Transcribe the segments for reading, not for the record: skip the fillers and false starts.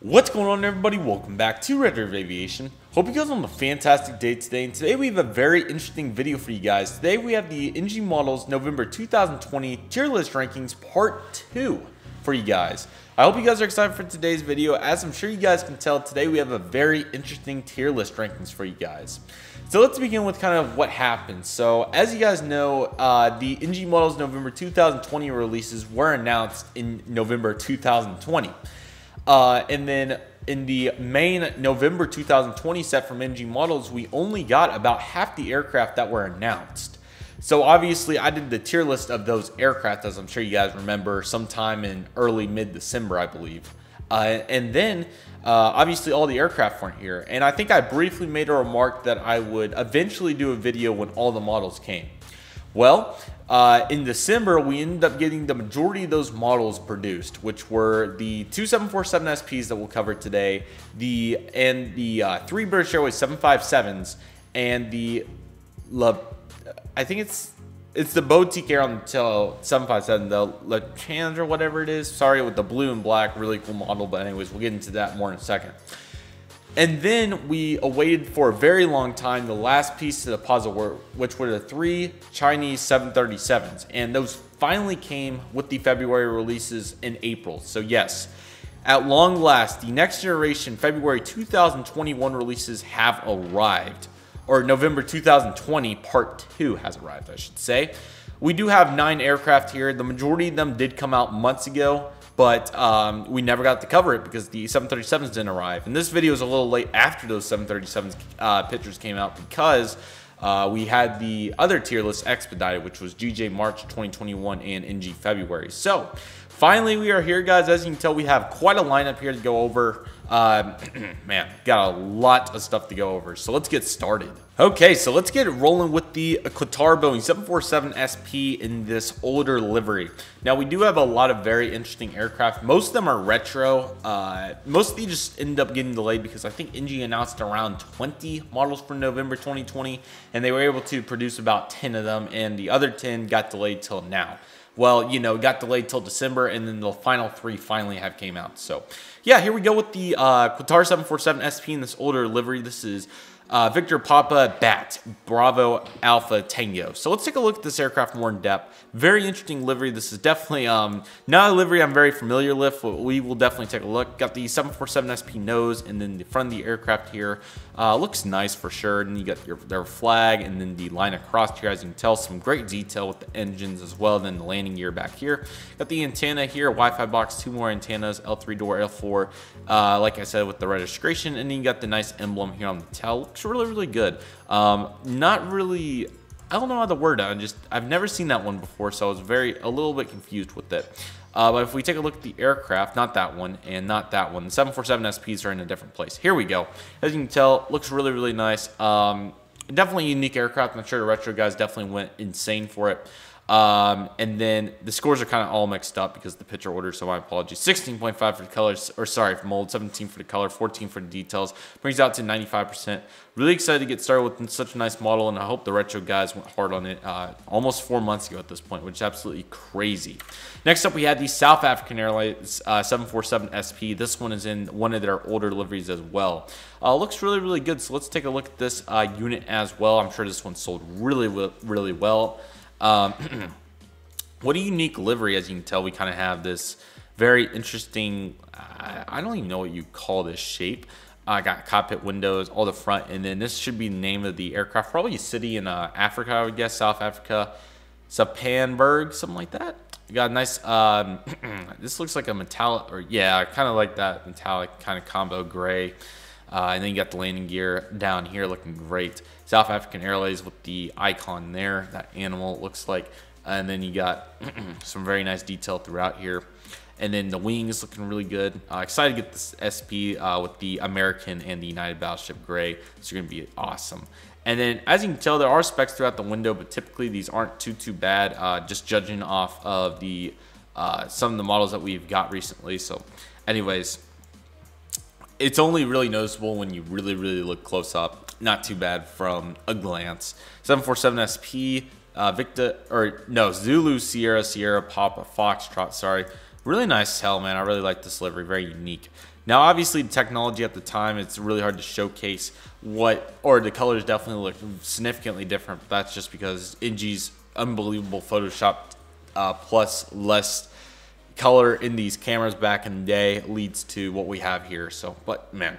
What's going on, everybody? Welcome back to Redriveraviation. Hope you guys are on a fantastic day today, and today we have a very interesting video for you guys. Today we have the NG Models November 2020 Tier List Rankings Part 2 for you guys. I hope you guys are excited for today's video. As I'm sure you guys can tell, today we have a very interesting tier list rankings for you guys. So let's begin with kind of what happened. So as you guys know, the NG Models November 2020 releases were announced in November 2020. And then in the main November 2020 set from NG Models, we only got about half the aircraft that were announced. So obviously I did the tier list of those aircraft, as I'm sure you guys remember, sometime in early mid-December, I believe. And then obviously all the aircraft weren't here. And I think I briefly made a remark that I would eventually do a video when all the models came. Well, in December, we ended up getting the majority of those models produced, which were the two 747 SPs that we'll cover today, three British Airways 757s, and the I think it's the boutique Air on the tail 757, the Le Chans or whatever it is. Sorry, with the blue and black, really cool model. But anyways, we'll get into that more in a second. And then we awaited for a very long time the last piece to the puzzle, which were the three Chinese 737s. And those finally came with the February releases in April. So yes, at long last, the next generation February 2021 releases have arrived. Or November 2020 Part 2 has arrived, I should say. We do have 9 aircraft here. The majority of them did come out months ago, but we never got to cover it because the 737s didn't arrive. And this video is a little late after those 737s pictures came out because we had the other tier list expedited, which was GJ March 2021 and NG February. So finally we are here, guys. As you can tell, we have quite a lineup here to go over. Man, got a lot of stuff to go over, so let's get started. Okay, so let's get it rolling with the Qatar Boeing 747 SP in this older livery. Now, we do have a lot of very interesting aircraft. Most of them are retro. Most of these just end up getting delayed because I think NG announced around 20 models for November 2020, and they were able to produce about 10 of them, and the other 10 got delayed till now. Well, you know, got delayed till December, and then the final 3 finally have came out. So, yeah, here we go with the Qatar 747 SP in this older livery. This is Victor Papa Bat Bravo Alpha Tango. So let's take a look at this aircraft more in depth. Very interesting livery. This is definitely not a livery I'm very familiar with, but we will definitely take a look. Got the 747 SP nose, and then the front of the aircraft here looks nice for sure. And you got their flag, and then the line across here, as you can tell, some great detail with the engines as well. Then the landing gear back here. Got the antenna here, Wi-Fi box, 2 more antennas, L3 door, L4. Like I said, with the registration, and then you got the nice emblem here on the tail. Looks really, really good. Not really, I don't know how to word it. I've never seen that one before, so I was a little bit confused with it. But if we take a look at the aircraft, not that one and not that one, the 747 SPs are in a different place. Here we go. As you can tell, looks really, really nice. Definitely a unique aircraft. I'm sure the retro guys definitely went insane for it. And then the scores are kind of all mixed up because the picture order, so my apologies. 16.5 for the colors, or sorry, for mold, 17 for the color, 14 for the details. Brings out to 95%. Really excited to get started with such a nice model, and I hope the retro guys went hard on it almost 4 months ago at this point, which is absolutely crazy. Next up, we had the South African Airlines 747 SP. This one is in one of their older liveries as well. Looks really, really good, so let's take a look at this unit as well. I'm sure this one sold really, really well. What a unique livery. As you can tell, we kind of have this very interesting, I don't even know what you call this shape. I got cockpit windows, all the front, and then this should be the name of the aircraft. Probably a city in Africa, I would guess, South Africa, Sapanburg, something like that. You got a nice, this looks like a metallic, or yeah, kind of like that metallic kind of combo gray. And then you got the landing gear down here looking great. South African Airways with the icon there, that animal looks like. And then you got some very nice detail throughout here. And then the wings looking really good. Excited to get this SP with the American and the United Battleship Gray. It's going to be awesome. And then, as you can tell, there are specs throughout the window, but typically these aren't too bad, just judging off of the some of the models that we've got recently. So anyways, it's only really noticeable when you really, really look close up. Not too bad from a glance. 747 SP, Zulu, Sierra, Papa, Foxtrot, sorry. Really nice tail, man. I really like this livery. Very unique. Now, obviously, the technology at the time, it's really hard to showcase the colors definitely look significantly different. But that's just because NG's unbelievable Photoshop plus less color in these cameras back in the day leads to what we have here. So, but man,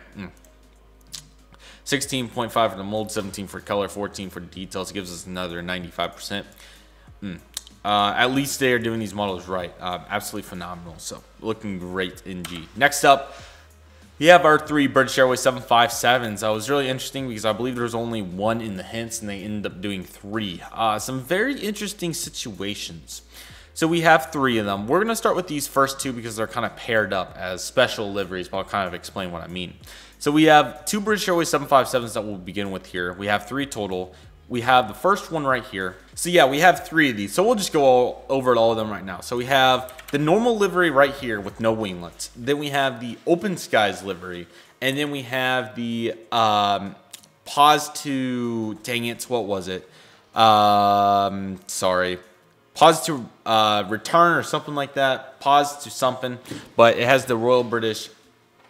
16.5 for the mold, 17 for color, 14 for the details. It gives us another 95%. At least they are doing these models right. Absolutely phenomenal. So looking great in G. Next up, we have our 3 British Airways 757s. That was really interesting because I believe there was only 1 in the hints and they ended up doing 3. Some very interesting situations. So we have 3 of them. We're going to start with these first 2 because they're kind of paired up as special liveries, but I'll kind of explain what I mean. So we have 2 British Airways 757s that we'll begin with here. We have 3 total. We have the first one right here. So yeah, we have 3 of these. So we'll just go over all of them right now. So we have the normal livery right here with no winglets. Then we have the open skies livery. And then we have the pause to, dang it, what was it? Sorry. Pause to return or something like that. Pause to something. But it has the Royal British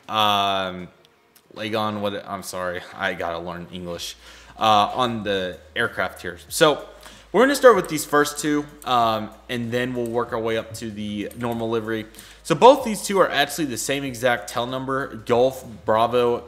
leg on. I'm sorry. I got to learn English. On the aircraft here. So we're going to start with these first 2, and then we'll work our way up to the normal livery. So both these 2 are actually the same exact tail number, Golf, Bravo,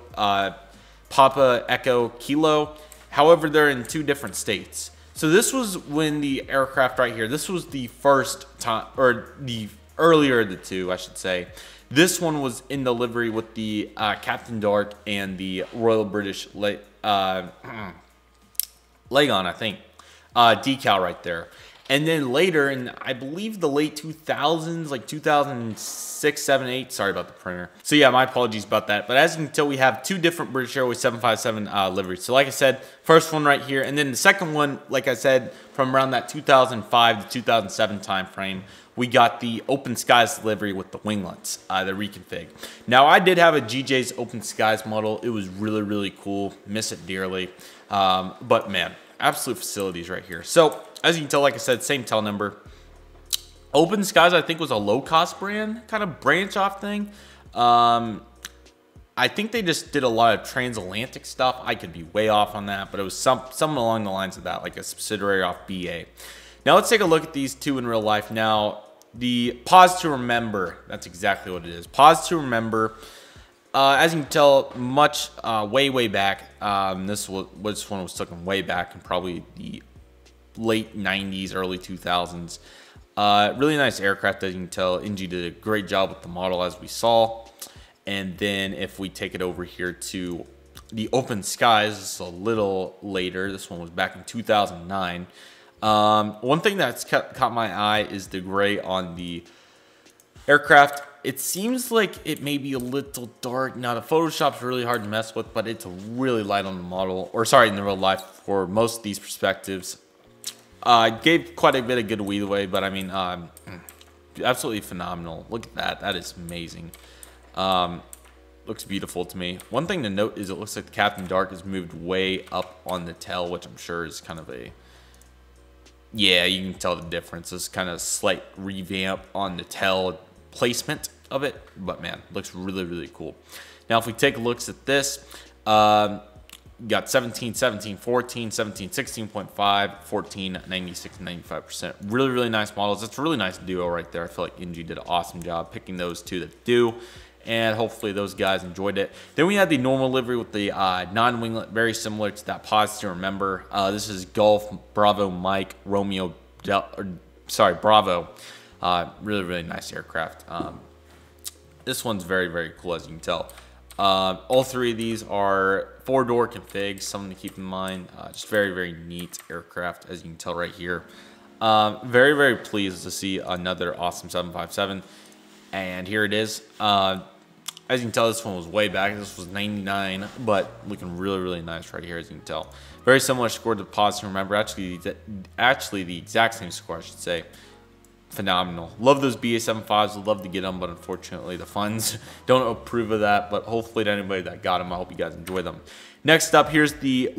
Papa, Echo, Kilo. However, they're in 2 different states. So this was when the aircraft right here, this was the first time, or the earlier of the 2, I should say. This one was in the livery with the Captain Dark and the Royal British leg on, I think, decal right there. And then later in, I believe, the late 2000s, like 2006, 7, 8. Sorry about the printer. So yeah, my apologies about that. But as you can tell, we have 2 different British Airways 757 liveries. So like I said, first one right here, and then the second one, like I said, from around that 2005 to 2007 time frame, we got the Open Skies livery with the winglets, the reconfig. Now, I did have a GJ's Open Skies model. It was really, really cool. Miss it dearly. But man, absolute facilities right here. So as you can tell, like I said, same tail number. Open Skies, I think, was a low-cost brand, kind of branch-off thing. I think they just did a lot of transatlantic stuff. I could be way off on that, but it was something along the lines of that, like a subsidiary off BA. Now let's take a look at these 2 in real life. Now, the pause to remember, that's exactly what it is. Pause to remember. As you can tell, much way back. This one was taken way back in probably the late 90s, early 2000s. Really nice aircraft, as you can tell. NG did a great job with the model, as we saw. And then if we take it over here to the Open Skies, this is a little later. This one was back in 2009. One thing that's caught my eye is the gray on the aircraft. It seems like it may be a little dark. Now, the Photoshop's really hard to mess with, but it's really light on the model, or sorry, in the real life for most of these perspectives. Gave quite a bit of good leeway, but I mean, absolutely phenomenal. Look at that. That is amazing. Looks beautiful to me. One thing to note is it looks like the Captain Dark is moved way up on the tail, which I'm sure is kind of a... Yeah, you can tell the difference. It's kind of a slight revamp on the tail placement of it. But man, looks really, really cool. Now, if we take a look at this, you got 17, 17, 14, 17, 16.5, 14, 96, 95%. Really, really nice models. It's a really nice duo right there. I feel like NG did an awesome job picking those 2 that do. And hopefully those guys enjoyed it. Then we had the normal livery with the non-winglet, very similar to that pause to remember. This is Golf, Bravo, Mike, Romeo, Bravo. Really, really nice aircraft. This one's very, very cool, as you can tell. All 3 of these are 4-door configs, something to keep in mind. Just very, very neat aircraft, as you can tell right here. Very, very pleased to see another awesome 757. And here it is. As you can tell, this one was way back. This was 99, but looking really, really nice right here, as you can tell. Very similar score to pause to remember. Actually, the exact same score, I should say. Phenomenal. Love those BA75s. Would love to get them, but unfortunately, the funds don't approve of that. But hopefully, to anybody that got them, I hope you guys enjoy them. Next up, here's the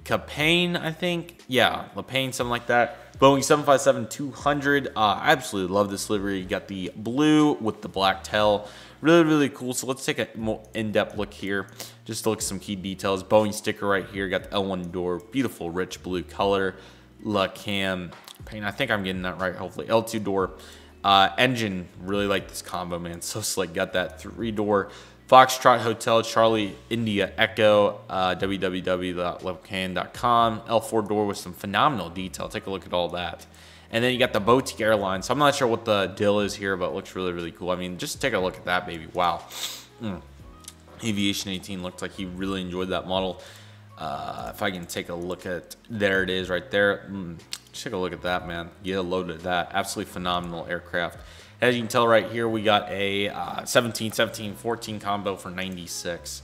Capane, I think. Yeah, Lapane, something like that. Boeing 757-200. I absolutely love this livery. You got the blue with the black tail. Really, really cool. So let's take a more in-depth look here. Just to look at some key details. Boeing sticker right here. Got the L1 door. Beautiful, rich blue color. La Cam paint. I think I'm getting that right, hopefully. L2 door. Engine. Really like this combo, man. So slick. Got that 3-door. Foxtrot Hotel Charlie India Echo, www.levocan.com. L4 door with some phenomenal detail. Take a look at all that. And then you got the Boutique Airline. So I'm not sure what the deal is here, but it looks really, really cool. I mean, just take a look at that, baby. Wow. Aviation 18 looked like he really enjoyed that model. If I can take a look at, there it is right there. Just take a look at that, man. Get a load of that. Absolutely phenomenal aircraft. As you can tell right here, we got a 17-17-14 combo for 96.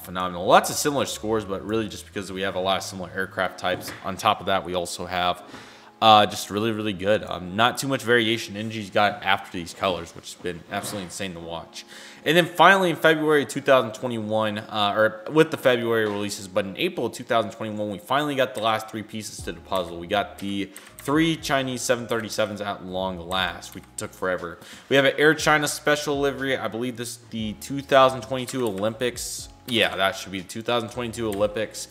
Phenomenal. Lots of similar scores, but really just because we have a lot of similar aircraft types. On top of that, we also have just really, really good. Not too much variation NG's got after these colors, which has been absolutely insane to watch. And then finally in February 2021, or with the February releases, but in April 2021, we finally got the last 3 pieces to the puzzle. We got the 3 Chinese 737s at long last. We took forever. We have an Air China special livery. I believe this is the 2022 Olympics. Yeah, that should be the 2022 Olympics.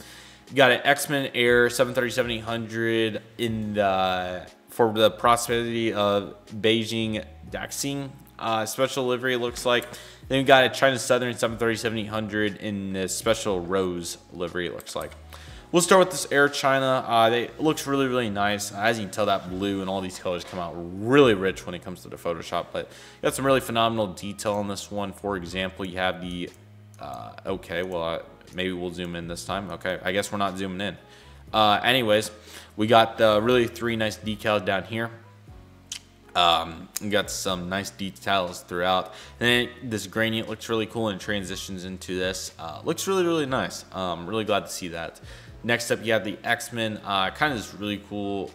You got an X-Men Air 737-800 in the for the prosperity of Beijing Daxing special livery. It looks like. Then we got a China Southern 737-800 in the special rose livery. It looks like. We'll start with this Air China. It looks really, really nice. As you can tell, that blue and all these colors come out really rich when it comes to the Photoshop. But you got some really phenomenal detail on this one. For example, you have the okay, well, maybe we'll zoom in this time. Okay, I guess we're not zooming in. Anyways, we got the really 3 nice decals down here. We got some nice details throughout. And then this gradient looks really cool and transitions into this. Looks really, really nice. Really glad to see that. Next up, you have the X-Men. Kind of this really cool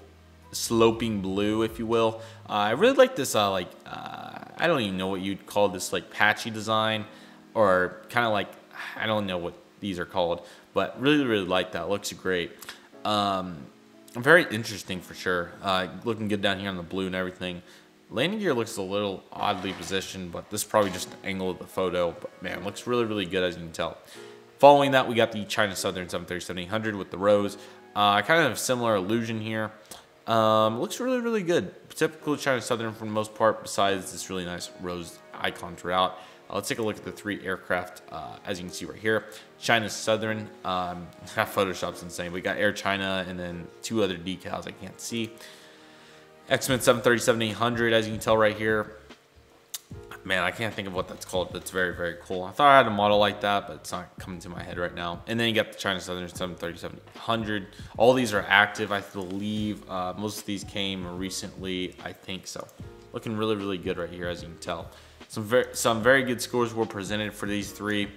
sloping blue, if you will. I really like this, I don't even know what you'd call this, like patchy design. Or kind of like, I don't know what these are called. But really, really like that. Looks great. Very interesting for sure. Looking good down here on the blue and everything. Landing gear looks a little oddly positioned, but this is probably just the angle of the photo. But man, looks really, really good as you can tell. Following that, we got the China Southern 737-800 with the rose. Kind of a similar illusion here. Looks really, really good. Typical China Southern for the most part, besides this really nice rose icon throughout. Let's take a look at the 3 aircraft, as you can see right here. China Southern, Photoshop's insane. We got Air China and then 2 other decals I can't see. X-Men 737-800, as you can tell right here. Man, I can't think of what that's called, but it's very, very cool. I thought I had a model like that, but it's not coming to my head right now. And then you got the China Southern 737-800. All these are active, I believe. Most of these came recently, I think so. Looking really, really good right here, as you can tell. Some very good scores were presented for these 3.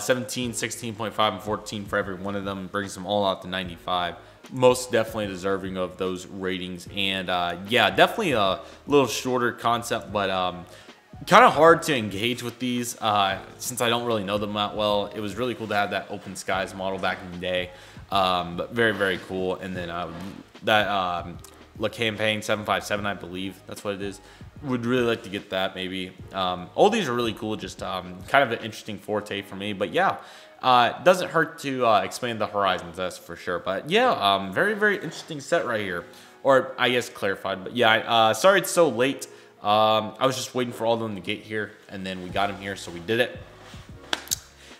17, 16.5, and 14 for every one of them. Brings them all out to 95. Most definitely deserving of those ratings. And yeah, definitely a little shorter concept, but kind of hard to engage with these since I don't really know them that well. It was really cool to have that Open Skies model back in the day. But very, very cool. And then that La Campaign 757, I believe that's what it is. Would really like to get that maybe. All these are really cool, just kind of an interesting forte for me. But yeah, it doesn't hurt to expand the horizons, that's for sure. But yeah, very, very interesting set right here. Or I guess clarified. But yeah, sorry it's so late. I was just waiting for all of them to get here, and then we got them here, so we did it.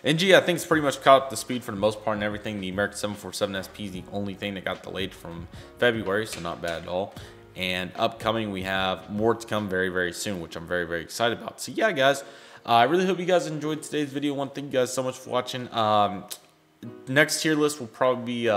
NG, I think, it's pretty much caught up to speed for the most part and everything. The American 747 SP is the only thing that got delayed from February, so not bad at all. And upcoming, we have more to come very, very soon, which I'm very, very excited about. So yeah, guys, I really hope you guys enjoyed today's video. I want to thank you guys so much for watching. Next tier list will probably be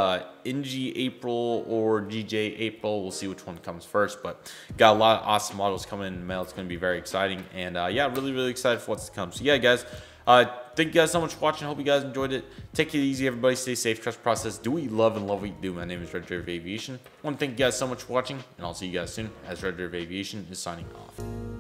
NG April or GJ April. We'll see which one comes first, but got a lot of awesome models coming in the mail. It's going to be very exciting, and yeah, really, really excited for what's to come. So yeah, guys, thank you guys so much for watching. Hope you guys enjoyed it. Take it easy, everybody. Stay safe. Trust the process. Do what you love and love what you do. My name is Redriveraviation. I want to thank you guys so much for watching, and I'll see you guys soon as Redriveraviation is signing off.